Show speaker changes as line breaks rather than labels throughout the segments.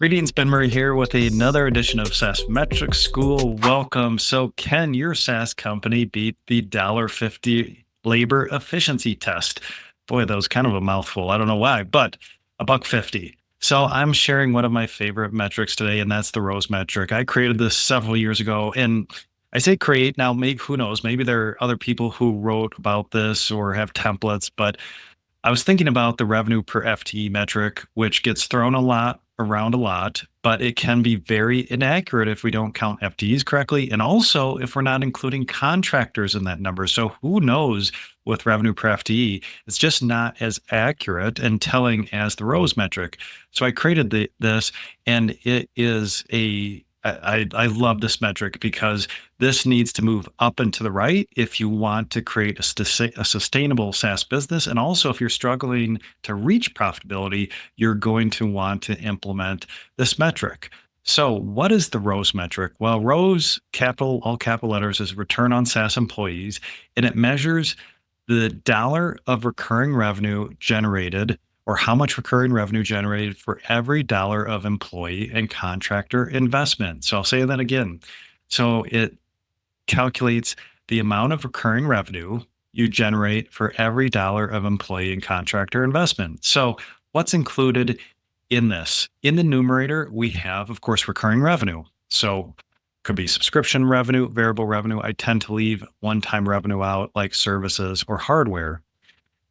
Greetings, Ben Murray here with another edition of SaaS Metrics School. Welcome. So, can your SaaS company beat the $1.50 labor efficiency test? Boy, that was kind of a mouthful. I don't know why, but $1.50. So, I'm sharing one of my favorite metrics today, and that's the ROSE metric. I created this several years ago, and I say create now. Maybe who knows? Maybe there are other people who wrote about this or have templates, but I was thinking about the revenue per FTE metric, which gets thrown around a lot, but it can be very inaccurate if we don't count FTEs correctly. And also if we're not including contractors in that number. So who knows with revenue per FTE, it's just not as accurate and telling as the ROSE metric. So I created this, and it is I love this metric because this needs to move up and to the right if you want to create a sustainable SaaS business. And also, if you're struggling to reach profitability, you're going to want to implement this metric. So, what is the ROSE metric? Well, ROSE, all capital letters, is return on SaaS employees, and it measures the dollar of recurring revenue generated or how much recurring revenue generated for every dollar of employee and contractor investment. So I'll say that again. So it calculates the amount of recurring revenue you generate for every dollar of employee and contractor investment. So what's included in this? In the numerator, we have, of course, recurring revenue. So could be subscription revenue, variable revenue. I tend to leave one-time revenue out, like services or hardware.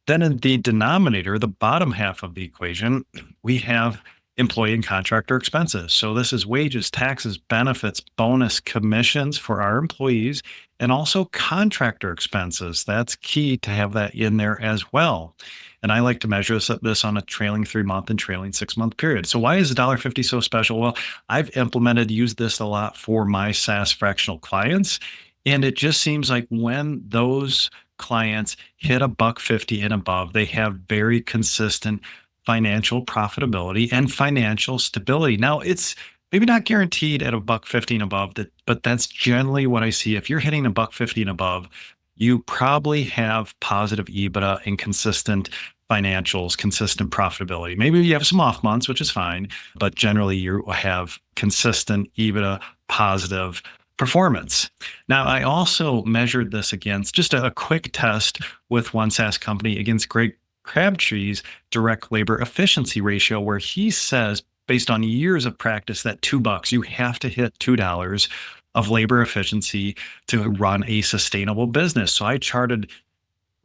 Then in the denominator, the bottom half of the equation, we have employee and contractor expenses. So this is wages, taxes, benefits, bonus, commissions for our employees, and also contractor expenses. That's key to have that in there as well. And I like to measure this on a trailing 3-month and trailing 6-month period. So why is $1.50 so special? Well, I've used this a lot for my SaaS fractional clients. And it just seems like when those clients hit $1.50 and above, they have very consistent financial profitability and financial stability. Now, it's maybe not guaranteed at $1.50 and above, but that's generally what I see. If you're hitting $1.50 and above, you probably have positive EBITDA and consistent financials, consistent profitability. Maybe you have some off months, which is fine, but generally you have consistent EBITDA, positive performance. Now, I also measured this against just a quick test with one SaaS company against Greg Crabtree's direct labor efficiency ratio, where he says, based on years of practice, that $2, you have to hit $2 of labor efficiency to run a sustainable business. So I charted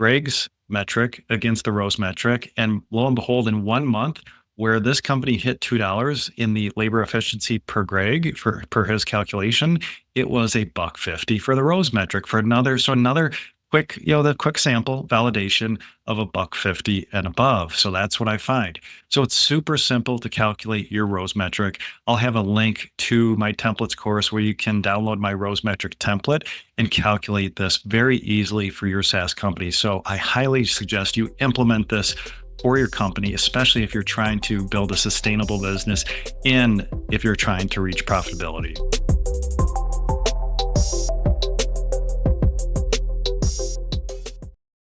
Greg's metric against the ROSE metric, and lo and behold, in 1 month, where this company hit $2 in the labor efficiency per Greg per his calculation, it was $1.50 for the ROSE metric for another quick, the quick sample validation of $1.50 and above. So that's what I find. So it's super simple to calculate your ROSE metric. I'll have a link to my templates course where you can download my ROSE metric template and calculate this very easily for your SaaS company. So I highly suggest you implement this for your company, especially if you're trying to build a sustainable business and if you're trying to reach profitability.